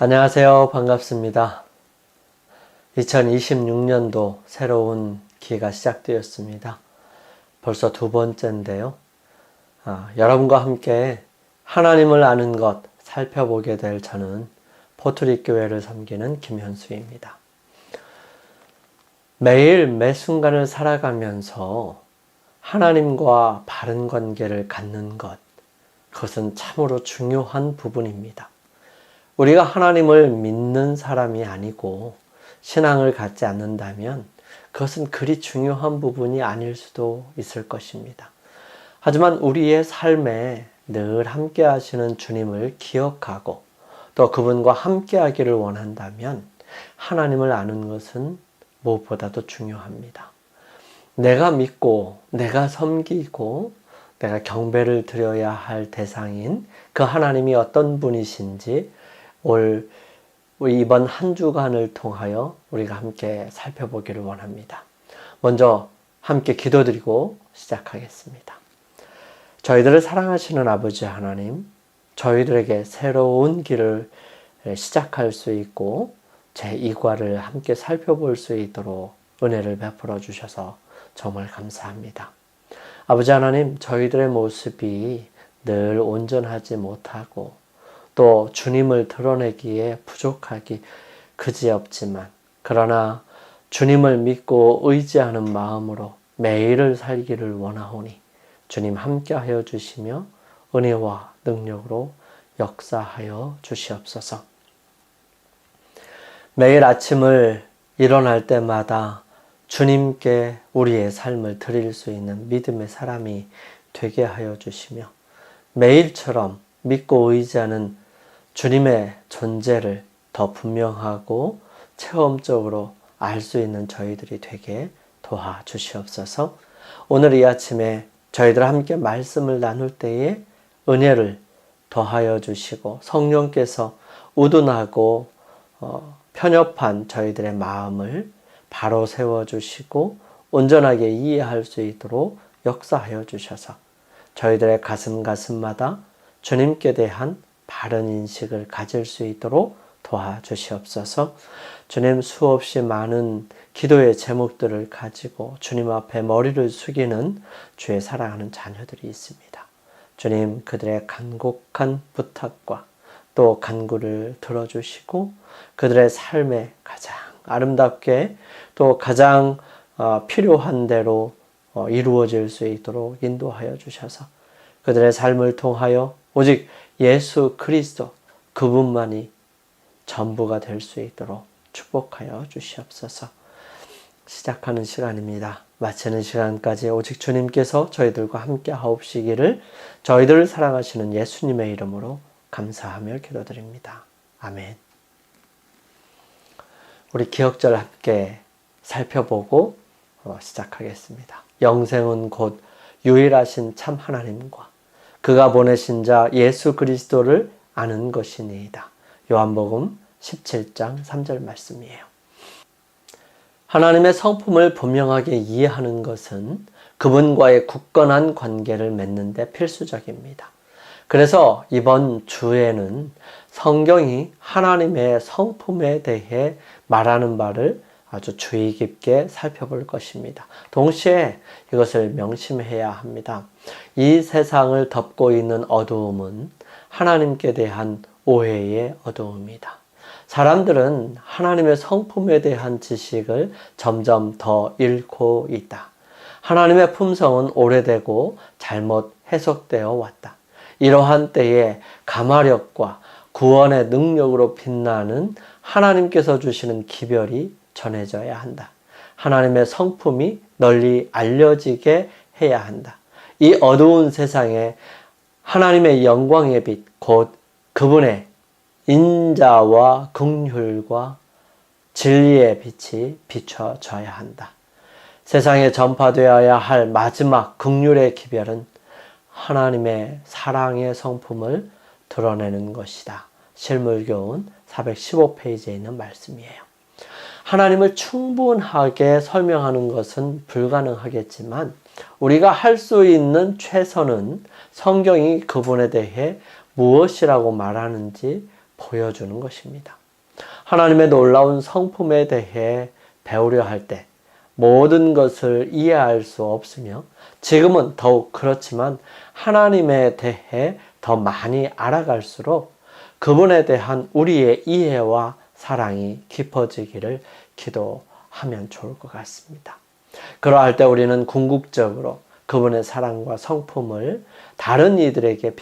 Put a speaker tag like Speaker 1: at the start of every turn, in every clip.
Speaker 1: 안녕하세요. 반갑습니다. 2026년도 새로운 기회가 시작되었습니다. 벌써 두 번째인데요. 여러분과 함께 하나님을 아는 것 살펴보게 될 저는 포트리 교회를 섬기는 김현수입니다. 매일 매 순간을 살아가면서 하나님과 바른 관계를 갖는 것, 그것은 참으로 중요한 부분입니다. 우리가 하나님을 믿는 사람이 아니고 신앙을 갖지 않는다면 그것은 그리 중요한 부분이 아닐 수도 있을 것입니다. 하지만 우리의 삶에 늘 함께 하시는 주님을 기억하고 또 그분과 함께 하기를 원한다면 하나님을 아는 것은 무엇보다도 중요합니다. 내가 믿고 내가 섬기고 내가 경배를 드려야 할 대상인 그 하나님이 어떤 분이신지 이번 한 주간을 통하여 우리가 함께 살펴보기를 원합니다. 먼저 함께 기도드리고 시작하겠습니다. 저희들을 사랑하시는 아버지 하나님, 저희들에게 새로운 길을 시작할 수 있고 제2과를 함께 살펴볼 수 있도록 은혜를 베풀어 주셔서 정말 감사합니다. 아버지 하나님, 저희들의 모습이 늘 온전하지 못하고 또 주님을 드러내기에 부족하기 그지없지만 그러나 주님을 믿고 의지하는 마음으로 매일을 살기를 원하오니 주님 함께하여 주시며 은혜와 능력으로 역사하여 주시옵소서. 매일 아침을 일어날 때마다 주님께 우리의 삶을 드릴 수 있는 믿음의 사람이 되게 하여 주시며 매일처럼 믿고 의지하는 주님의 존재를 더 분명하고 체험적으로 알 수 있는 저희들이 되게 도와주시옵소서. 오늘 이 아침에 저희들 함께 말씀을 나눌 때에 은혜를 더하여 주시고 성령께서 우둔하고 편협한 저희들의 마음을 바로 세워주시고 온전하게 이해할 수 있도록 역사하여 주셔서 저희들의 가슴마다 주님께 대한 바른 인식을 가질 수 있도록 도와주시옵소서. 주님, 수없이 많은 기도의 제목들을 가지고 주님 앞에 머리를 숙이는 주의 사랑하는 자녀들이 있습니다. 주님, 그들의 간곡한 부탁과 또 간구를 들어주시고 그들의 삶에 가장 아름답게 또 가장 필요한 대로 이루어질 수 있도록 인도하여 주셔서 그들의 삶을 통하여 오직 예수 그리스도 그분만이 전부가 될 수 있도록 축복하여 주시옵소서. 시작하는 시간입니다. 마치는 시간까지 오직 주님께서 저희들과 함께 하옵시기를 저희들을 사랑하시는 예수님의 이름으로 감사하며 기도드립니다. 아멘. 우리 기억절 함께 살펴보고 시작하겠습니다. 영생은 곧 유일하신 참 하나님과 그가 보내신 자 예수 그리스도를 아는 것이니이다. 요한복음 17장 3절 말씀이에요. 하나님의 성품을 분명하게 이해하는 것은 그분과의 굳건한 관계를 맺는 데 필수적입니다. 그래서 이번 주에는 성경이 하나님의 성품에 대해 말하는 바를 아주 주의 깊게 살펴볼 것입니다. 동시에 이것을 명심해야 합니다. 이 세상을 덮고 있는 어두움은 하나님께 대한 오해의 어두움이다. 사람들은 하나님의 성품에 대한 지식을 점점 더 잃고 있다. 하나님의 품성은 오래되고 잘못 해석되어 왔다. 이러한 때에 감화력과 구원의 능력으로 빛나는 하나님께서 주시는 기별이 전해져야 한다. 하나님의 성품이 널리 알려지게 해야 한다. 이 어두운 세상에 하나님의 영광의 빛, 곧 그분의 인자와 긍휼과 진리의 빛이 비춰져야 한다. 세상에 전파되어야 할 마지막 긍휼의 기별은 하나님의 사랑의 성품을 드러내는 것이다. 실물교훈 415페이지에 있는 말씀이에요. 하나님을 충분하게 설명하는 것은 불가능하겠지만 우리가 할 수 있는 최선은 성경이 그분에 대해 무엇이라고 말하는지 보여주는 것입니다. 하나님의 놀라운 성품에 대해 배우려 할 때 모든 것을 이해할 수 없으며 지금은 더욱 그렇지만 하나님에 대해 더 많이 알아갈수록 그분에 대한 우리의 이해와 사랑이 깊어지기를 기도하면 좋을 것 같습니다. 그러할 때 우리는 궁극적으로 그분의 사랑과 성품을 다른 이들에게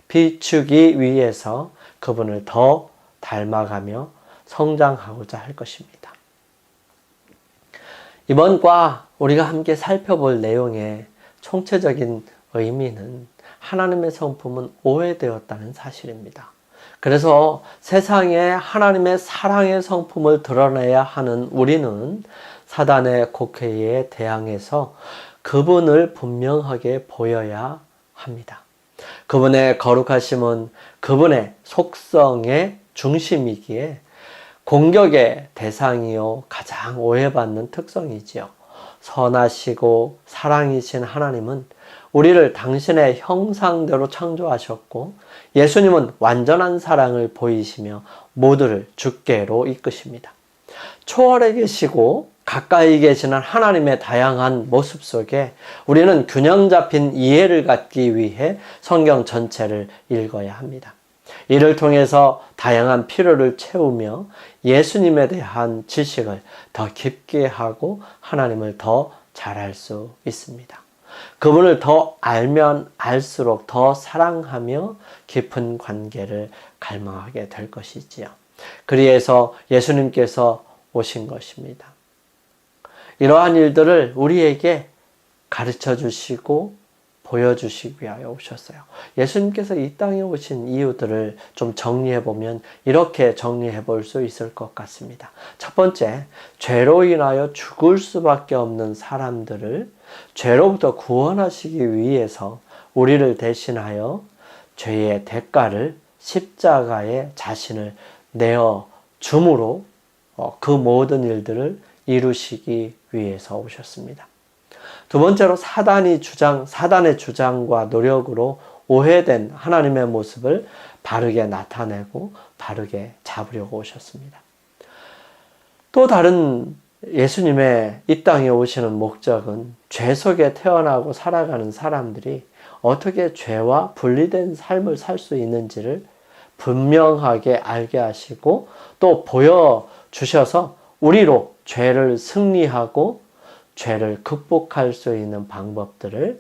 Speaker 1: 비추기 위해서 그분을 더 닮아가며 성장하고자 할 것입니다. 이번 과 우리가 함께 살펴볼 내용의 총체적인 의미는 하나님의 성품은 오해되었다는 사실입니다. 그래서 세상에 하나님의 사랑의 성품을 드러내야 하는 우리는 사단의 곡해에 대항해서 그분을 분명하게 보여야 합니다. 그분의 거룩하심은 그분의 속성의 중심이기에 공격의 대상이요 가장 오해받는 특성이지요. 선하시고 사랑이신 하나님은 우리를 당신의 형상대로 창조하셨고 예수님은 완전한 사랑을 보이시며 모두를 주께로 이끄십니다. 초월해 계시고 가까이 계시는 하나님의 다양한 모습 속에 우리는 균형 잡힌 이해를 갖기 위해 성경 전체를 읽어야 합니다. 이를 통해서 다양한 필요를 채우며 예수님에 대한 지식을 더 깊게 하고 하나님을 더 잘할 수 있습니다. 그분을 더 알면 알수록 더 사랑하며 깊은 관계를 갈망하게 될 것이지요. 그리해서 예수님께서 오신 것입니다. 이러한 일들을 우리에게 가르쳐 주시고 보여주시기 위하여 오셨어요. 예수님께서 이 땅에 오신 이유들을 좀 정리해 보면 이렇게 정리해 볼 수 있을 것 같습니다. 첫 번째, 죄로 인하여 죽을 수밖에 없는 사람들을 죄로부터 구원하시기 위해서 우리를 대신하여 죄의 대가를 십자가에 자신을 내어 줌으로 그 모든 일들을 이루시기 위해서 오셨습니다. 두 번째로 사단의 주장과 노력으로 오해된 하나님의 모습을 바르게 나타내고 바르게 잡으려고 오셨습니다. 또 다른 예수님의 이 땅에 오시는 목적은 죄 속에 태어나고 살아가는 사람들이 어떻게 죄와 분리된 삶을 살 수 있는지를 분명하게 알게 하시고 또 보여주셔서 우리로 죄를 승리하고 죄를 극복할 수 있는 방법들을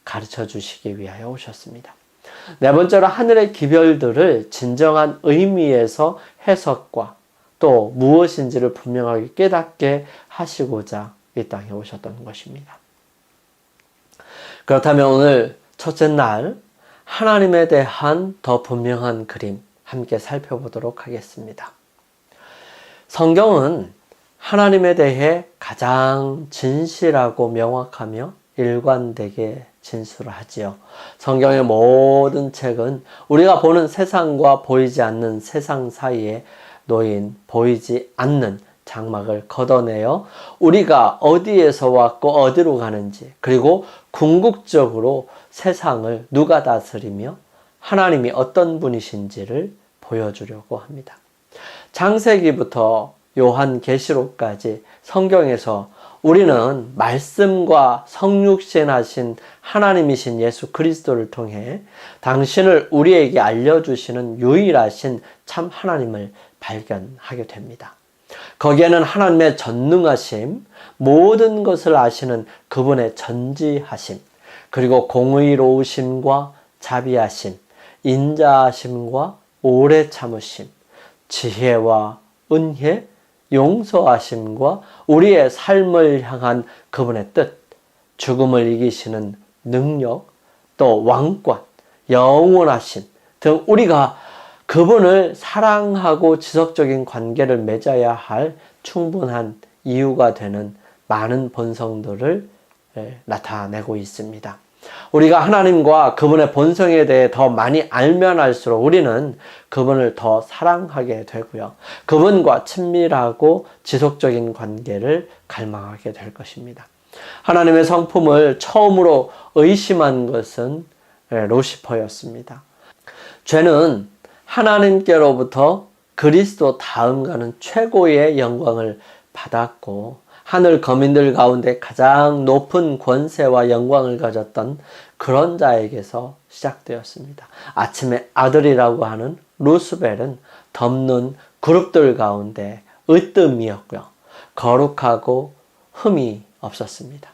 Speaker 1: 가르쳐 주시기 위하여 오셨습니다. 네 번째로 하늘의 기별들을 진정한 의미에서 해석과 또 무엇인지를 분명하게 깨닫게 하시고자 이 땅에 오셨던 것입니다. 그렇다면 오늘 첫째 날 하나님에 대한 더 분명한 그림 함께 살펴보도록 하겠습니다. 성경은 하나님에 대해 가장 진실하고 명확하며 일관되게 진술을 하지요. 성경의 모든 책은 우리가 보는 세상과 보이지 않는 세상 사이에 놓인 보이지 않는 장막을 걷어내어 우리가 어디에서 왔고 어디로 가는지 그리고 궁극적으로 세상을 누가 다스리며 하나님이 어떤 분이신지를 보여주려고 합니다. 창세기부터 요한계시록까지 성경에서 우리는 말씀과 성육신하신 하나님이신 예수 그리스도를 통해 당신을 우리에게 알려주시는 유일하신 참 하나님을 발견하게 됩니다. 거기에는 하나님의 전능하심, 모든 것을 아시는 그분의 전지하심, 그리고 공의로우심과 자비하심, 인자하심과 오래 참으심, 지혜와 은혜, 용서하심과 우리의 삶을 향한 그분의 뜻, 죽음을 이기시는 능력, 또 왕권, 영원하심 등 우리가 그분을 사랑하고 지속적인 관계를 맺어야 할 충분한 이유가 되는 많은 본성들을 나타내고 있습니다. 우리가 하나님과 그분의 본성에 대해 더 많이 알면 알수록 우리는 그분을 더 사랑하게 되고요. 그분과 친밀하고 지속적인 관계를 갈망하게 될 것입니다. 하나님의 성품을 처음으로 의심한 것은 루시퍼였습니다. 죄는 하나님께로부터 그리스도 다음가는 최고의 영광을 받았고 하늘 거민들 가운데 가장 높은 권세와 영광을 가졌던 그런 자에게서 시작되었습니다. 아침의 아들이라고 하는 루스벨은 덮는 그룹들 가운데 으뜸이었고요. 거룩하고 흠이 없었습니다.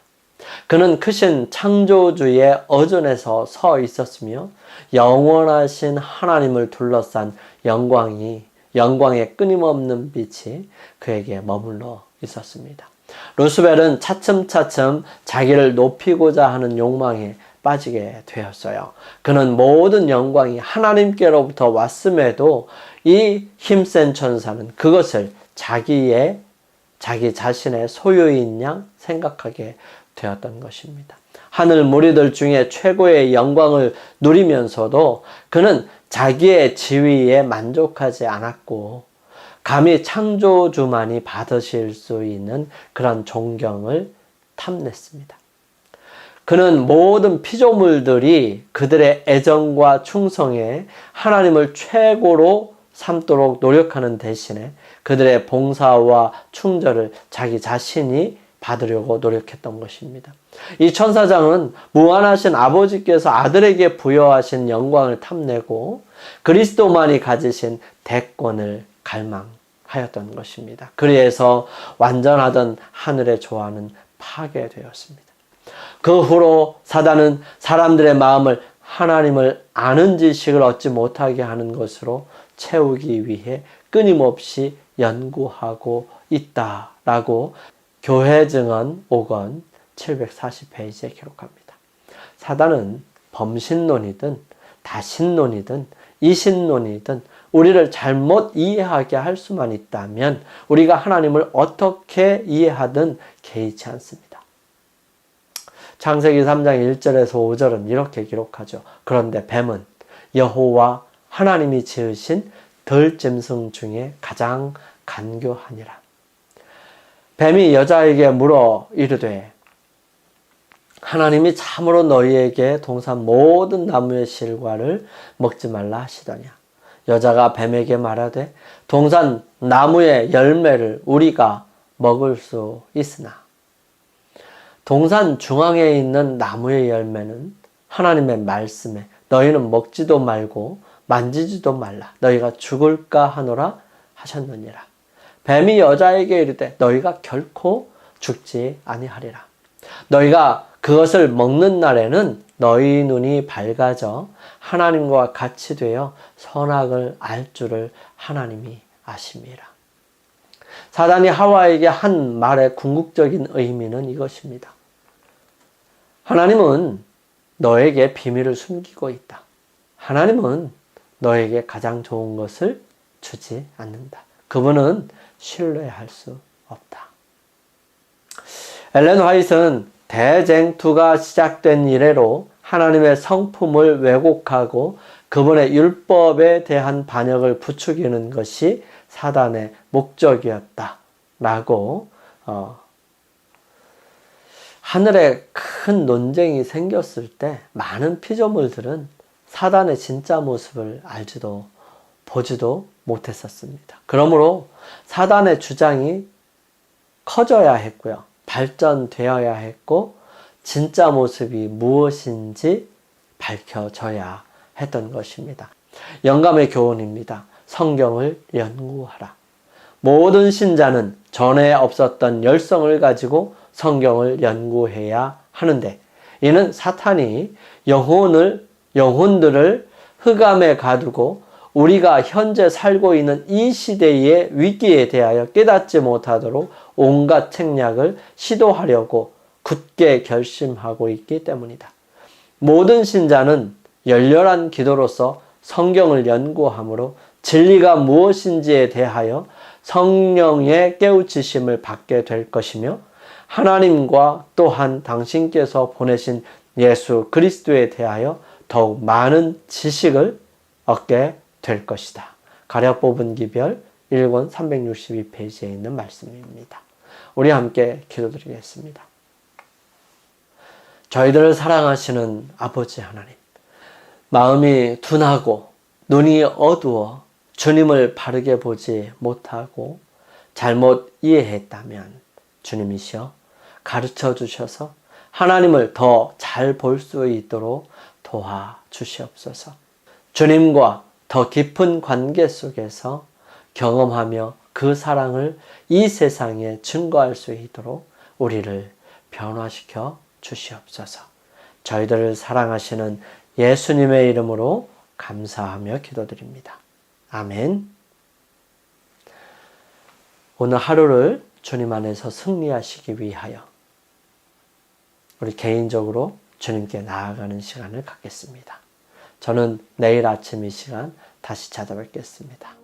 Speaker 1: 그는 크신 창조주의 어존에서 서 있었으며 영원하신 하나님을 둘러싼 영광의 끊임없는 빛이 그에게 머물러 있었습니다. 루스벨은 차츰차츰 자기를 높이고자 하는 욕망에 빠지게 되었어요. 그는 모든 영광이 하나님께로부터 왔음에도 이 힘센 천사는 그것을 자기 자신의 소유인 양 생각하게 되었던 것입니다. 하늘 무리들 중에 최고의 영광을 누리면서도 그는 자기의 지위에 만족하지 않았고 감히 창조주만이 받으실 수 있는 그런 존경을 탐냈습니다. 그는 모든 피조물들이 그들의 애정과 충성에 하나님을 최고로 삼도록 노력하는 대신에 그들의 봉사와 충절을 자기 자신이 받으려고 노력했던 것입니다. 이 천사장은 무한하신 아버지께서 아들에게 부여하신 영광을 탐내고 그리스도만이 가지신 대권을 갈망하였던 것입니다. 그래서 완전하던 하늘의 조화는 파괴되었습니다. 그 후로 사단은 사람들의 마음을 하나님을 아는 지식을 얻지 못하게 하는 것으로 채우기 위해 끊임없이 연구하고 있다라고 교회 증언 5권 740페이지에 기록합니다. 사단은 범신론이든 다신론이든 이신론이든 우리를 잘못 이해하게 할 수만 있다면 우리가 하나님을 어떻게 이해하든 개의치 않습니다. 창세기 3장 1절에서 5절은 이렇게 기록하죠. 그런데 뱀은 여호와 하나님이 지으신 들짐승 중에 가장 간교하니라. 뱀이 여자에게 물어 이르되 하나님이 참으로 너희에게 동산 모든 나무의 실과를 먹지 말라 하시더냐. 여자가 뱀에게 말하되 동산 나무의 열매를 우리가 먹을 수 있으나. 동산 중앙에 있는 나무의 열매는 하나님의 말씀에 너희는 먹지도 말고 만지지도 말라. 너희가 죽을까 하노라 하셨느니라. 뱀이 여자에게 이르되 너희가 결코 죽지 아니하리라. 너희가 그것을 먹는 날에는 너희 눈이 밝아져 하나님과 같이 되어 선악을 알 줄을 하나님이 아심이라. 사단이 하와에게 한 말의 궁극적인 의미는 이것입니다. 하나님은 너에게 비밀을 숨기고 있다. 하나님은 너에게 가장 좋은 것을 주지 않는다. 그분은 신뢰할 수 없다. 엘렌 화이트는 대쟁투가 시작된 이래로 하나님의 성품을 왜곡하고 그분의 율법에 대한 반역을 부추기는 것이 사단의 목적이었다라고 하늘에 큰 논쟁이 생겼을 때 많은 피조물들은 사단의 진짜 모습을 알지도 보지도 못했었습니다. 그러므로 사단의 주장이 커져야 했고요. 발전되어야 했고 진짜 모습이 무엇인지 밝혀져야 했던 것입니다. 영감의 교훈입니다. 성경을 연구하라. 모든 신자는 전에 없었던 열성을 가지고 성경을 연구해야 하는데 이는 사탄이 영혼들을 흑암에 가두고 우리가 현재 살고 있는 이 시대의 위기에 대하여 깨닫지 못하도록 온갖 책략을 시도하려고 굳게 결심하고 있기 때문이다. 모든 신자는 열렬한 기도로서 성경을 연구함으로 진리가 무엇인지에 대하여 성령의 깨우치심을 받게 될 것이며 하나님과 또한 당신께서 보내신 예수 그리스도에 대하여 더욱 많은 지식을 얻게 될 것이다. 가려 뽑은 기별 1권 362페이지에 있는 말씀입니다. 우리 함께 기도드리겠습니다. 저희들을 사랑하시는 아버지 하나님, 마음이 둔하고 눈이 어두워 주님을 바르게 보지 못하고 잘못 이해했다면 주님이시여 가르쳐 주셔서 하나님을 더 잘 볼 수 있도록 도와주시옵소서. 주님과 더 깊은 관계 속에서 경험하며 그 사랑을 이 세상에 증거할 수 있도록 우리를 변화시켜 주시옵소서. 저희들을 사랑하시는 예수님의 이름으로 감사하며 기도드립니다. 아멘. 오늘 하루를 주님 안에서 승리하시기 위하여 우리 개인적으로 주님께 나아가는 시간을 갖겠습니다. 저는 내일 아침 이 시간 다시 찾아뵙겠습니다.